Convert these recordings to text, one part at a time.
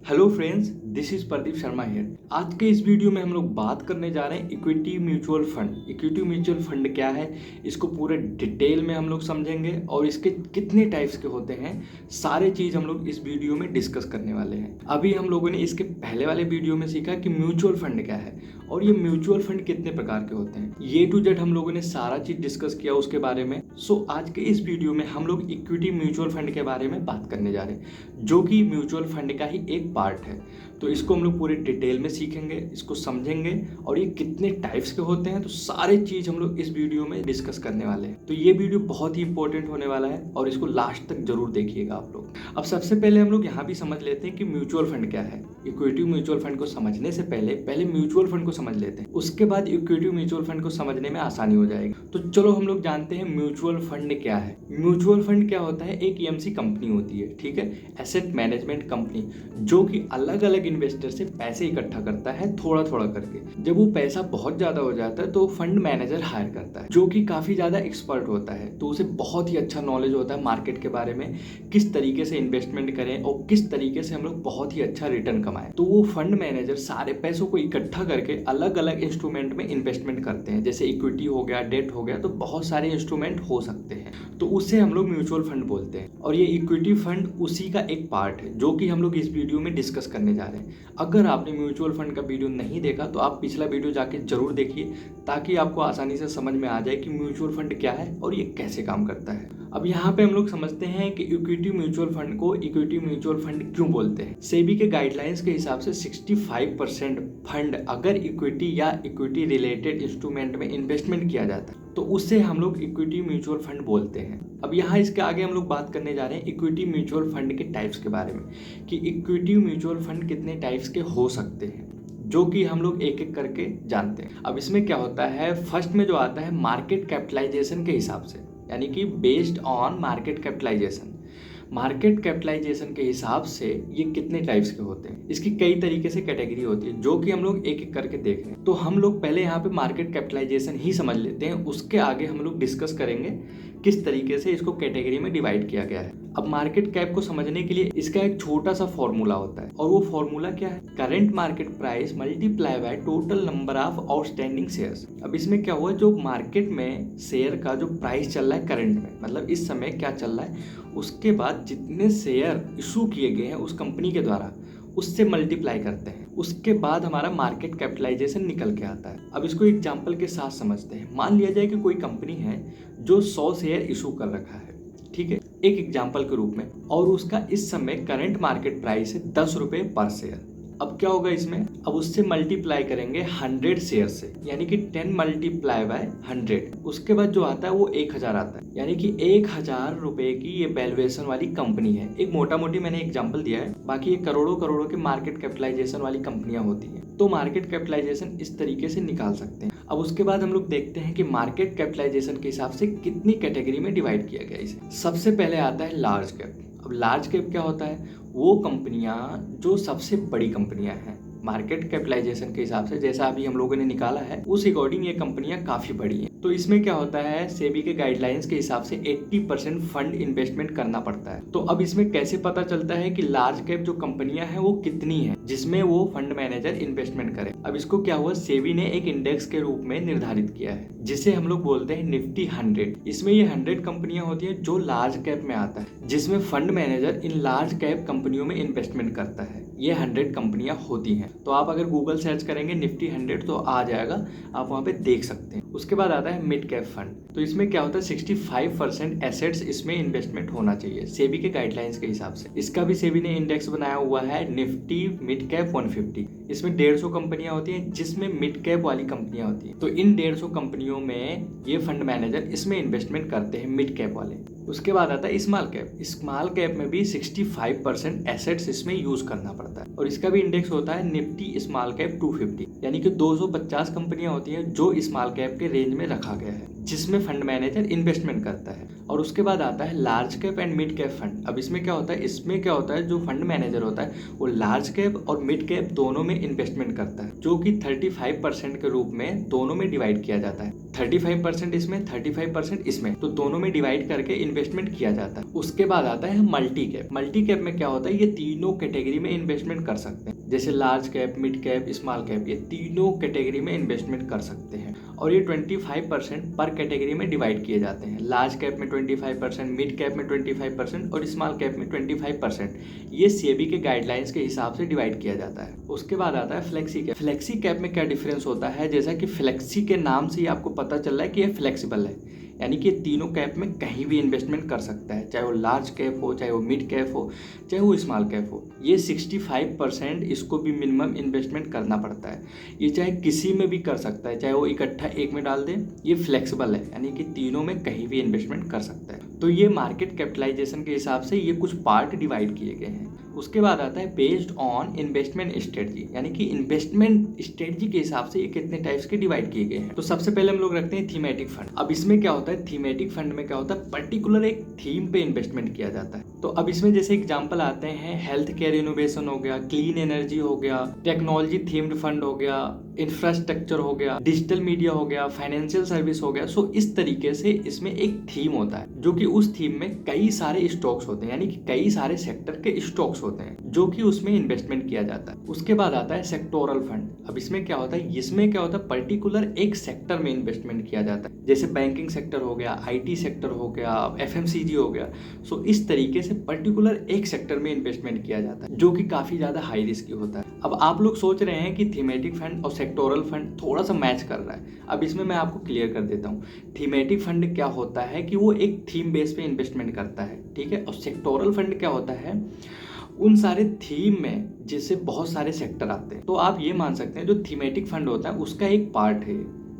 Hello friends, this is Pradeep Sharma here. आज के इस वीडियो में हम लोग बात करने जा रहे हैं equity mutual fund. Equity mutual fund क्या है, इसको पूरे डिटेल में हम लोग समझेंगे और इसके कितने टाइप्स के होते हैं, सारे चीज़ हम लोग इस वीडियो में डिस्कस करने वाले हैं। अभी हम लोगों ने इसके पहले वाले वीडियो में सीखा कि म्यूचुअल फंड क्या है और ये म्यूचुअल फंड कितने प्रकार के होते हैं। ये टू जेड हम लोगों ने सारा चीज़ डिस्कस किया उसके बारे में। सो आज के इस वीडियो में हम लोग इक्विटी म्यूचुअल फंड के बारे में बात करने जा रहे हैं, जो कि म्यूचुअल फंड का ही एक पार्ट है। तो इसको हम लोग पूरे डिटेल में सीखेंगे, इसको समझेंगे और ये कितने टाइप्स के होते हैं, तो सारे चीज़ हम लोग इस वीडियो में डिस्कस करने वाले हैं। तो ये वीडियो बहुत ही इंपॉर्टेंट होने वाला है और इसको लास्ट तक जरूर देखिएगा आप लोग। अब सबसे पहले हम लोग यहाँ भी समझ लेते हैं कि म्यूचुअल फंड क्या है। इक्विटी म्यूचुअल फंड को समझने से पहले म्यूचुअल फंड को समझ लेते हैं, उसके बाद इक्विटी म्यूचुअल फंड को समझने में आसानी हो जाएगी। तो चलो हम लोग जानते हैं म्यूचुअल फंड क्या है। म्यूचुअल फंड क्या होता है, एक ईएमसी कंपनी होती है, ठीक है, एसेट मैनेजमेंट कंपनी, जो कि अलग अलग इन्वेस्टर से पैसे इकट्ठा करता है थोड़ा थोड़ा करके। जब वो पैसा बहुत ज्यादा हो जाता है तो फंड मैनेजर हायर करता है, जो कि काफी ज्यादा एक्सपर्ट होता है। तो उसे बहुत ही अच्छा नॉलेज होता है मार्केट के बारे में, किस तरीके से इन्वेस्टमेंट करें और किस तरीके से हम लोग बहुत ही अच्छा रिटर्न कमाएं। तो वो फंड मैनेजर सारे पैसों को इकट्ठा करके अलग अलग इंस्ट्रूमेंट में इन्वेस्टमेंट करते हैं, जैसे इक्विटी हो गया, डेट हो गया, तो बहुत सारे इंस्ट्रूमेंट हो सकते हैं। तो उससे हम लोग म्यूचुअल फंड बोलते हैं और ये इक्विटी फंड उसी का एक पार्ट है, जो कि हम लोग इस वीडियो में डिस्कस करने जा रहे हैं। अगर आपने म्यूचुअल फंड का वीडियो नहीं देखा तो आप पिछला वीडियो जाके जरूर देखिए, ताकि आपको आसानी से समझ में आ जाए कि म्यूचुअल फंड क्या है और ये कैसे काम करता है। अब यहाँ पे हम लोग समझते हैं कि इक्विटी म्यूचुअल फंड को इक्विटी म्यूचुअल फंड क्यों बोलते हैं। सेबी के गाइडलाइंस के हिसाब से 65% फंड अगर इक्विटी या इक्विटी रिलेटेड इंस्ट्रूमेंट में इन्वेस्टमेंट किया जाता है तो उससे हम लोग इक्विटी म्यूचुअल फंड बोलते हैं। अब यहाँ इसके आगे हम लोग बात करने जा रहे हैं इक्विटी म्यूचुअल फंड के टाइप्स के बारे में, कि इक्विटी म्यूचुअल फंड कितने टाइप्स के हो सकते हैं, जो कि हम लोग एक एक करके जानते हैं। अब इसमें क्या होता है, फर्स्ट में जो आता है मार्केट कैपिटलाइजेशन के हिसाब से, यानी कि based on market capitalisation. Market capitalisation के हिसाब से ये कितने टाइप्स के होते हैं, इसकी कई तरीके से कैटेगरी होती है, जो कि हम लोग एक एक करके देख रहे हैं। तो हम लोग पहले यहाँ पे मार्केट कैपिटलाइजेशन ही समझ लेते हैं, उसके आगे हम लोग डिस्कस करेंगे किस तरीके से इसको कैटेगरी में डिवाइड किया गया है। अब मार्केट कैप को समझने के लिए इसका एक छोटा सा फॉर्मूला होता है, और वो फॉर्मूला क्या है, current market price multiply by total number of outstanding shares. अब इसमें क्या हुआ, जो मार्केट में शेयर का जो प्राइस चल रहा है करंट में, मतलब इस समय क्या चल रहा है, उसके बाद जितने शेयर इशू किए गए हैं उस कंपनी के द्वारा, उससे मल्टीप्लाई करते हैं, उसके बाद हमारा मार्केट कैपिटलाइजेशन निकल के आता है। अब इसको एग्जांपल के साथ समझते हैं। मान लिया जाए कि कोई कंपनी है जो 100 शेयर इशू कर रखा है, ठीक है, एक एग्जांपल के रूप में, और उसका इस समय करंट मार्केट प्राइस है 10 रुपये पर शेयर। अब क्या होगा इसमें, अब उससे मल्टीप्लाई करेंगे 100 शेयर से, यानी कि 10 मल्टीप्लाई बाय 100, उसके बाद जो आता है वो 1000 आता है, यानी कि 1000 रुपए की ये वैल्यूएशन वाली कंपनी है। एक मोटा मोटी मैंने एग्जांपल दिया है, बाकी ये करोड़ों करोड़ों के मार्केट कैपिटलाइजेशन वाली कंपनियां होती हैं। तो मार्केट कैपिटलाइजेशन इस तरीके से निकाल सकते हैं। अब उसके बाद हम लोग देखते हैं कि मार्केट कैपिटलाइजेशन के हिसाब से कितनी कैटेगरी में डिवाइड किया गया इसे। सबसे पहले आता है लार्ज कैप। अब लार्ज कैप क्या होता है, वो कंपनियां जो सबसे बड़ी कंपनियां हैं मार्केट कैपिटलाइजेशन के हिसाब से, जैसा अभी हम लोगों ने निकाला है उस अकॉर्डिंग ये कंपनियां काफी बड़ी हैं। तो इसमें क्या होता है, सेबी के गाइडलाइंस के हिसाब से 80% फंड इन्वेस्टमेंट करना पड़ता है। तो अब इसमें कैसे पता चलता है कि लार्ज कैप जो कंपनियां हैं वो कितनी है जिसमें वो फंड मैनेजर इन्वेस्टमेंट करे। अब इसको क्या हुआ, सेबी ने एक इंडेक्स के रूप में निर्धारित किया है, जिसे हम लोग बोलते हैं निफ्टी 100। इसमें ये 100 कंपनियां होती हैं जो लार्ज कैप में आता है, जिसमें fund manager in large cap कंपनियों में इन्वेस्टमेंट करता है। ये 100 कंपनियां होती हैं। तो आप अगर गूगल सर्च करेंगे निफ्टी 100 तो आ जाएगा, आप वहां पे देख सकते हैं। उसके बाद आता है मिड कैप फंड। तो इसमें क्या होता है, 65% एसेट्स इसमें इन्वेस्टमेंट होना चाहिए सेबी के गाइडलाइंस के हिसाब से। इसका भी सेबी ने इंडेक्स बनाया हुआ है निफ्टी मिड कैप 150। इसमें 150 कंपनियां होती हैं जिसमें मिड कैप वाली कंपनियां होती हैं। तो इन 150 कंपनियों में ये फंड मैनेजर इसमें इन्वेस्टमेंट करते हैं, मिड कैप वाले। उसके बाद आता है स्मॉल कैप। स्मॉल कैप में भी 65% एसेट्स इसमें यूज करना पड़ता है, और इसका भी इंडेक्स होता है निफ्टी स्मॉल कैप 250, यानी कि 250 कंपनियां होती हैं जो स्मॉल कैप के रेंज में रखा गया है, जिसमें फंड मैनेजर इन्वेस्टमेंट करता है। और उसके बाद आता है large cap and mid cap fund. अब इसमें क्या होता है, इसमें क्या होता है, जो फंड मैनेजर होता है वो लार्ज कैप और मिड कैप दोनों में इन्वेस्टमेंट करता है, जो कि 35% के रूप में दोनों में डिवाइड किया जाता है। 35% इसमें, 35% इसमें, तो दोनों में डिवाइड करके इन्वेस्टमेंट किया जाता है। उसके बाद आता है मल्टी कैप। मल्टी कैप में क्या होता है, ये तीनों कैटेगरी में इन्वेस्टमेंट कर सकते हैं, जैसे large cap, mid cap, small cap, ये तीनों कैटेगरी में इन्वेस्टमेंट कर सकते हैं। और ये 25% पर कैटेगरी में डिवाइड किए जाते हैं। लार्ज कैप में 25%, मिड कैप में 25% और स्मॉल कैप में 25%। ये सेबी के गाइडलाइंस के हिसाब से डिवाइड किया जाता है। उसके बाद आता है फ्लेक्सी कैप। फ्लेक्सी कैप में क्या डिफरेंस होता है, जैसा कि फ्लेक्सी के नाम से ही आपको पता चल रहा है कि ये फ्लेक्सिबल है, यानी कि तीनों कैप में कहीं भी इन्वेस्टमेंट कर सकता है, चाहे वो लार्ज कैप हो, चाहे वो मिड कैप हो, चाहे वो स्मॉल कैप हो। ये 65% इसको भी मिनिमम इन्वेस्टमेंट करना पड़ता है। ये चाहे किसी में भी कर सकता है, चाहे वो इकट्ठा एक में डाल दे। ये फ्लेक्सिबल है, यानी कि तीनों में कहीं भी इन्वेस्टमेंट कर सकता है। तो ये मार्केट कैपिटलाइजेशन के हिसाब से ये कुछ पार्ट डिवाइड किए गए हैं। उसके बाद आता है बेस्ड ऑन इन्वेस्टमेंट स्ट्रेटजी, यानी कि इन्वेस्टमेंट स्ट्रेटजी के हिसाब से ये कितने टाइप्स के डिवाइड किए गए हैं। तो सबसे पहले हम लोग रखते हैं थीमेटिक फंड। अब इसमें क्या होता है, थीमेटिक फंड में क्या होता है, पर्टिकुलर एक थीम पे इन्वेस्टमेंट किया जाता है। तो अब इसमें जैसे एग्जांपल आते हैं, हेल्थ केयर इनोवेशन हो गया, क्लीन एनर्जी हो गया, टेक्नोलॉजी थीम्ड फंड हो गया, इंफ्रास्ट्रक्चर हो गया, डिजिटल मीडिया हो गया, फाइनेंशियल सर्विस हो गया। सो इस तरीके से इसमें एक थीम होता है, जो कि उस थीम में कई सारे स्टॉक्स होते हैं, यानी कि कई सारे सेक्टर के स्टॉक्स होते हैं जो कि उसमें इन्वेस्टमेंट किया जाता है। उसके बाद आता है सेक्टोरल फंड। अब इसमें क्या होता है, इसमें क्या होता है, पर्टिकुलर एक सेक्टर में इन्वेस्टमेंट किया जाता है, जैसे बैंकिंग सेक्टर हो गया, आईटी सेक्टर हो गया, एफएमसीजी हो गया। सो इस तरीके से पर्टिकुलर एक सेक्टर में इन्वेस्टमेंट किया जाता है, जो कि काफी ज्यादा हाई रिस्की होता है। अब आप लोग सोच रहे हैं कि थीमेटिक फंड और सेक्टोरल फंड थोड़ा सा मैच कर रहा है। अब इसमें मैं आपको क्लियर कर देता हूँ। थीमेटिक फंड क्या होता है कि वो एक थीम बेस पे इन्वेस्टमेंट करता है, ठीक है। और सेक्टोरल फंड क्या होता है, उन सारे थीम में जिससे बहुत सारे सेक्टर आते हैं। तो आप ये मान सकते हैं जो थीमेटिक फंड होता है उसका एक पार्ट है,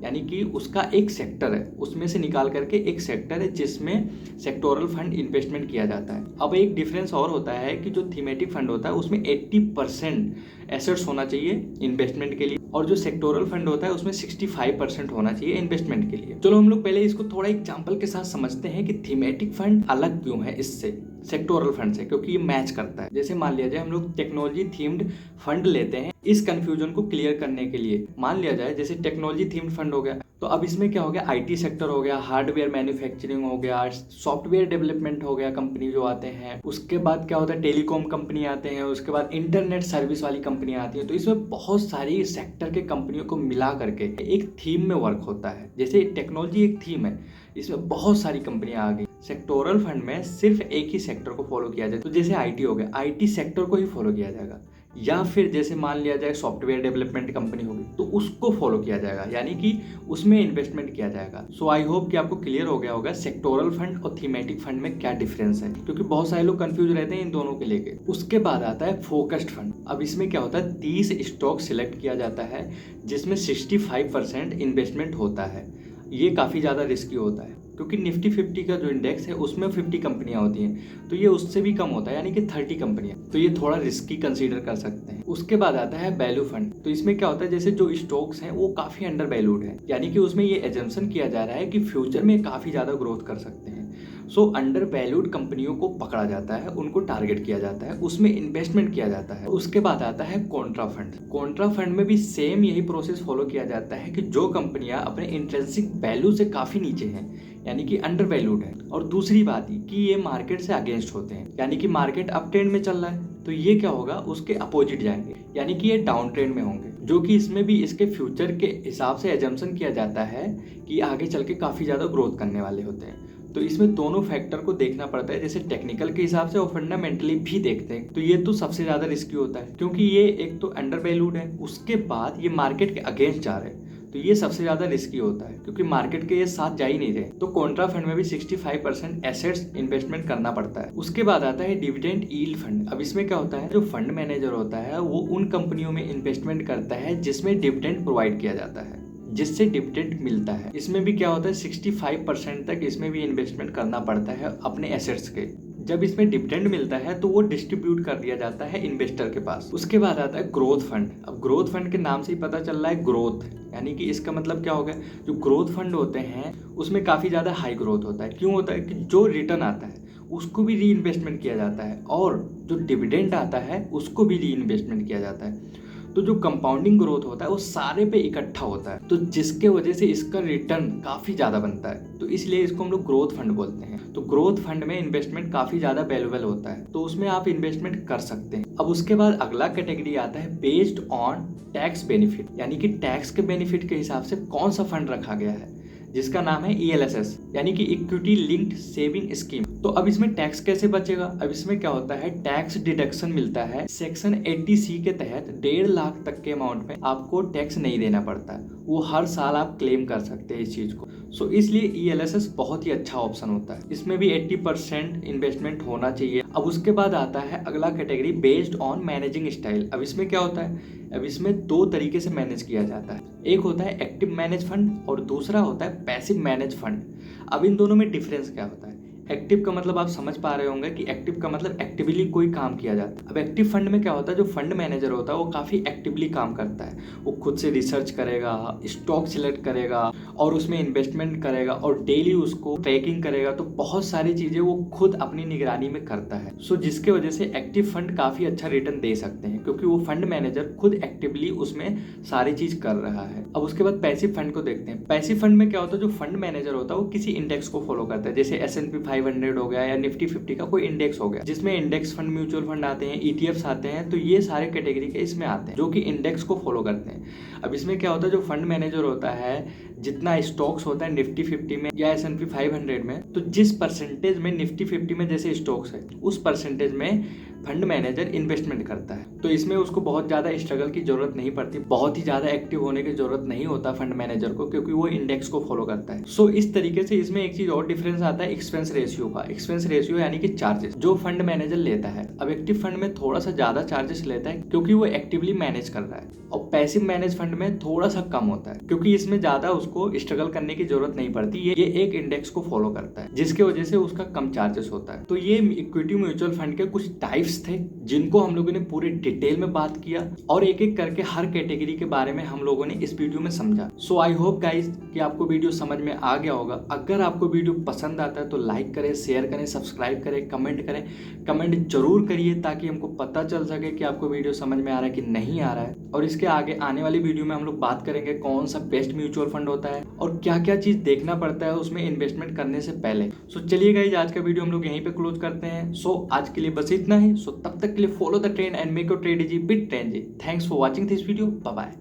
यानी कि उसका एक सेक्टर है, उसमें से निकाल करके एक सेक्टर है जिसमें सेक्टोरल फंड इन्वेस्टमेंट किया जाता है। अब एक डिफरेंस और होता है कि जो थीमेटिक फंड होता है उसमें 80% एसेट्स होना चाहिए इन्वेस्टमेंट के लिए, और जो सेक्टोरल फंड होता है उसमें 65% होना चाहिए इन्वेस्टमेंट के लिए। चलो हम लोग पहले इसको थोड़ा एग्जांपल के साथ समझते हैं कि थीमेटिक फंड अलग क्यों है इससे, सेक्टोरल फंड से, क्योंकि ये मैच करता है। जैसे मान लिया जाए हम लोग टेक्नोलॉजी थीम्ड फंड लेते हैं, इस कंफ्यूजन को क्लियर करने के लिए मान लिया जाए जैसे टेक्नोलॉजी थीम्ड फंड हो गया, तो अब इसमें क्या हो गया, आईटी सेक्टर हो गया, हार्डवेयर मैन्युफैक्चरिंग हो गया, सॉफ्टवेयर डेवलपमेंट हो गया, कंपनी जो आते हैं। उसके बाद क्या होता है, टेलीकॉम कंपनी आते हैं, उसके बाद इंटरनेट सर्विस वाली कंपनी आती है। तो इसमें बहुत सारी सेक्टर के कंपनियों को मिला करके एक थीम में वर्क होता है। जैसे टेक्नोलॉजी एक थीम है, इसमें बहुत सारी कंपनियां आ गई। सेक्टोरल फंड में सिर्फ एक ही सेक्टर को फॉलो किया जाए, तो जैसे आईटी हो गया, आईटी सेक्टर को ही फॉलो किया जाएगा। या फिर जैसे मान लिया जाए सॉफ्टवेयर डेवलपमेंट कंपनी होगी तो उसको फॉलो किया जाएगा, यानी कि उसमें इन्वेस्टमेंट किया जाएगा। सो आई होप कि आपको क्लियर हो गया होगा सेक्टोरल फंड और थीमेटिक फंड में क्या डिफरेंस है, क्योंकि बहुत सारे लोग कंफ्यूज रहते हैं इन दोनों के लेके। उसके बाद आता है फोकस्ड फंड। अब इसमें क्या होता है, 30 स्टॉक सिलेक्ट किया जाता है जिसमें 65% इन्वेस्टमेंट होता है। ये काफ़ी ज़्यादा रिस्की होता है, क्योंकि निफ्टी 50 का जो इंडेक्स है उसमें 50 कंपनियां होती हैं, तो ये उससे भी कम होता है, यानी कि 30 कंपनियां। तो ये थोड़ा रिस्की कंसीडर कर सकते हैं। उसके बाद आता है वैल्यू फंड। तो इसमें क्या होता है, जैसे जो स्टॉक्स हैं वो काफ़ी अंडर वैल्यूड है, यानी कि उसमें ये एजम्पशन किया जा रहा है कि फ्यूचर में काफ़ी ज़्यादा ग्रोथ कर सकते हैं। सो अंडर वैल्यूड कंपनियों को पकड़ा जाता है, उनको टारगेट किया जाता है, उसमें इन्वेस्टमेंट किया जाता है। उसके बाद आता है कॉन्ट्रा फंड। कॉन्ट्रा फंड में भी सेम यही प्रोसेस फॉलो किया जाता है कि जो कंपनियां अपने इंट्रिंसिक वैल्यू से काफ़ी नीचे हैं, यानी कि अंडर वैल्यूड है, और दूसरी बात कि ये मार्केट से अगेंस्ट होते हैं, यानी कि मार्केट अप ट्रेंड में चल रहा है तो ये क्या होगा, उसके अपोजिट जाएंगे, यानी कि ये डाउन ट्रेंड में होंगे, जो कि इसमें भी इसके फ्यूचर के हिसाब से एजम्पशन किया जाता है कि आगे चल के काफ़ी ज़्यादा ग्रोथ करने वाले होते हैं। तो इसमें दोनों फैक्टर को देखना पड़ता है, जैसे टेक्निकल के हिसाब से और फंडामेंटली भी देखते हैं। तो ये तो सबसे ज़्यादा रिस्की होता है, क्योंकि ये एक तो अंडर वैल्यूड है, उसके बाद ये मार्केट के अगेंस्ट जा रहे हैं, तो ये सबसे ज़्यादा रिस्की होता है, क्योंकि मार्केट के ये साथ जा ही नहीं रहे। तो कॉन्ट्रा फंड में भी 65% एसेट्स इन्वेस्टमेंट करना पड़ता है। उसके बाद आता है डिविडेंड यील्ड फंड। अब इसमें क्या होता है, जो फंड मैनेजर होता है वो उन कंपनियों में इन्वेस्टमेंट करता है जिसमें डिविडेंड प्रोवाइड किया जाता है, जिससे डिविडेंड मिलता है। इसमें भी क्या होता है, 65% तक इसमें भी इन्वेस्टमेंट करना पड़ता है अपने एसेट्स के। जब इसमें डिविडेंड मिलता है तो वो डिस्ट्रीब्यूट कर दिया जाता है इन्वेस्टर के पास। उसके बाद आता है ग्रोथ फंड। अब ग्रोथ फंड के नाम से ही पता चल रहा है ग्रोथ, यानी कि इसका मतलब क्या होगा, जो ग्रोथ फंड होते हैं उसमें काफ़ी ज़्यादा हाई ग्रोथ होता है। क्यों होता है कि जो रिटर्न आता है उसको भी री इन्वेस्टमेंट किया जाता है, और जो डिविडेंड आता है उसको भी री इन्वेस्टमेंट किया जाता है। तो जो कंपाउंडिंग ग्रोथ होता है वो सारे पे इकट्ठा होता है, तो जिसके वजह से इसका रिटर्न काफी ज्यादा बनता है, तो इसलिए इसको हम लोग ग्रोथ फंड बोलते हैं। तो ग्रोथ फंड में इन्वेस्टमेंट काफी ज्यादा वैल्यूएबल होता है, तो उसमें आप इन्वेस्टमेंट कर सकते हैं। अब उसके बाद अगला कैटेगरी आता है बेस्ड ऑन टैक्स बेनिफिट, यानी कि टैक्स के बेनिफिट के हिसाब से कौन सा फंड रखा गया है, जिसका नाम है ELSS यानी कि इक्विटी लिंक्ड सेविंग स्कीम। तो अब इसमें टैक्स कैसे बचेगा? अब इसमें क्या होता है, टैक्स डिडक्शन मिलता है सेक्शन 80C के तहत 1.5 लाख तक के अमाउंट में आपको टैक्स नहीं देना पड़ता है, वो हर साल आप क्लेम कर सकते हैं इस चीज को। सो इसलिए ELSS बहुत ही अच्छा ऑप्शन होता है, इसमें भी 80% इन्वेस्टमेंट होना चाहिए। अब उसके बाद आता है अगला category based on managing style. अब इसमें क्या होता है, अब इसमें 2 तरीके से मैनेज किया जाता है, एक होता है एक्टिव मैनेज फंड और दूसरा होता है पैसिव मैनेज फंड। अब इन दोनों में डिफरेंस क्या होता है? एक्टिव का मतलब आप समझ पा रहे होंगे कि एक्टिव का मतलब एक्टिवली कोई काम किया जाता है। अब एक्टिव फंड में क्या होता है, जो फंड मैनेजर होता है वो काफी एक्टिवली काम करता है, वो खुद से रिसर्च करेगा, स्टॉक सिलेक्ट करेगा और उसमें इन्वेस्टमेंट करेगा और डेली उसको ट्रैकिंग करेगा, तो बहुत सारी चीजें वो खुद अपनी निगरानी में करता है। सो जिसके वजह से एक्टिव फंड काफी अच्छा रिटर्न दे सकते हैं, क्योंकि वो फंड मैनेजर खुद एक्टिवली उसमें सारी चीज कर रहा है। अब उसके बाद पैसिव फंड को देखते हैं। पैसिव फंड में क्या होता है, जो फंड मैनेजर होता है वो किसी इंडेक्स को फॉलो करता है, जैसे S&P 500 हो गया या निफ्टी 50 का कोई इंडेक्स हो गया, जिसमें इंडेक्स फंड, म्यूचुअल फंड आते हैं, ETFs आते हैं, तो ये सारे कैटेगरी के इसमें आते हैं जो कि इंडेक्स को फॉलो करते हैं। अब इसमें क्या होता है, जो फंड मैनेजर होता है, जितना स्टॉक्स होता है निफ्टी 50 में या S&P 500 में, तो जिस परसेंटेज में निफ्टी 50 में जैसे स्टॉक्स है उस परसेंटेज में फंड मैनेजर इन्वेस्टमेंट करता है। तो इसमें उसको बहुत ज्यादा स्ट्रगल की जरूरत नहीं पड़ती, बहुत ही ज्यादा एक्टिव होने की जरूरत नहीं होता फंड मैनेजर को, क्योंकि वो इंडेक्स को फॉलो करता है। सो इस तरीके से इसमें एक चीज और डिफरेंस आता है एक्सपेंस रेशियो का। एक्सपेंस रेशियो यानी कि चार्जेस जो फंड मैनेजर लेता है। अब एक्टिव फंड में थोड़ा सा ज्यादा चार्जेस लेता है क्योंकि वो एक्टिवली मैनेज कर रहा है, और पैसिव मैनेज फंड में थोड़ा सा कम होता है क्योंकि इसमें ज्यादा उसको स्ट्रगल करने की जरूरत नहीं पड़ती, ये एक इंडेक्स को फॉलो करता है, जिसके वजह से उसका कम चार्जेस होता है। तो ये इक्विटी म्यूचुअल फंड के कुछ टाइप्स थे जिनको हम लोगों ने पूरे डिटेल में बात किया, और एक एक करके हर कैटेगरी के बारे में हम लोगों ने इस वीडियो में समझा। सो आई होप गाइज कि आपको वीडियो समझ में आ गया होगा। अगर आपको वीडियो पसंद आता है तो लाइक करें, शेयर करें, सब्सक्राइब करें, कमेंट करें। कमेंट जरूर करिए ताकि हमको पता चल सके कि आपको वीडियो समझ में आ रहा है कि नहीं आ रहा है। और इसके आगे आने वाली वीडियो में हम लोग बात करेंगे कौन सा बेस्ट म्यूचुअल फंड होता है और क्या क्या चीज देखना पड़ता है उसमें इन्वेस्टमेंट करने से पहले। सो चलिए गाइज, आज का वीडियो हम लोग यहीं पे क्लोज करते हैं। सो आज के लिए बस इतना ही। सो तब तक के लिए follow the trend and make your trade easy with Trendy. Thanks for watching this video. Bye bye.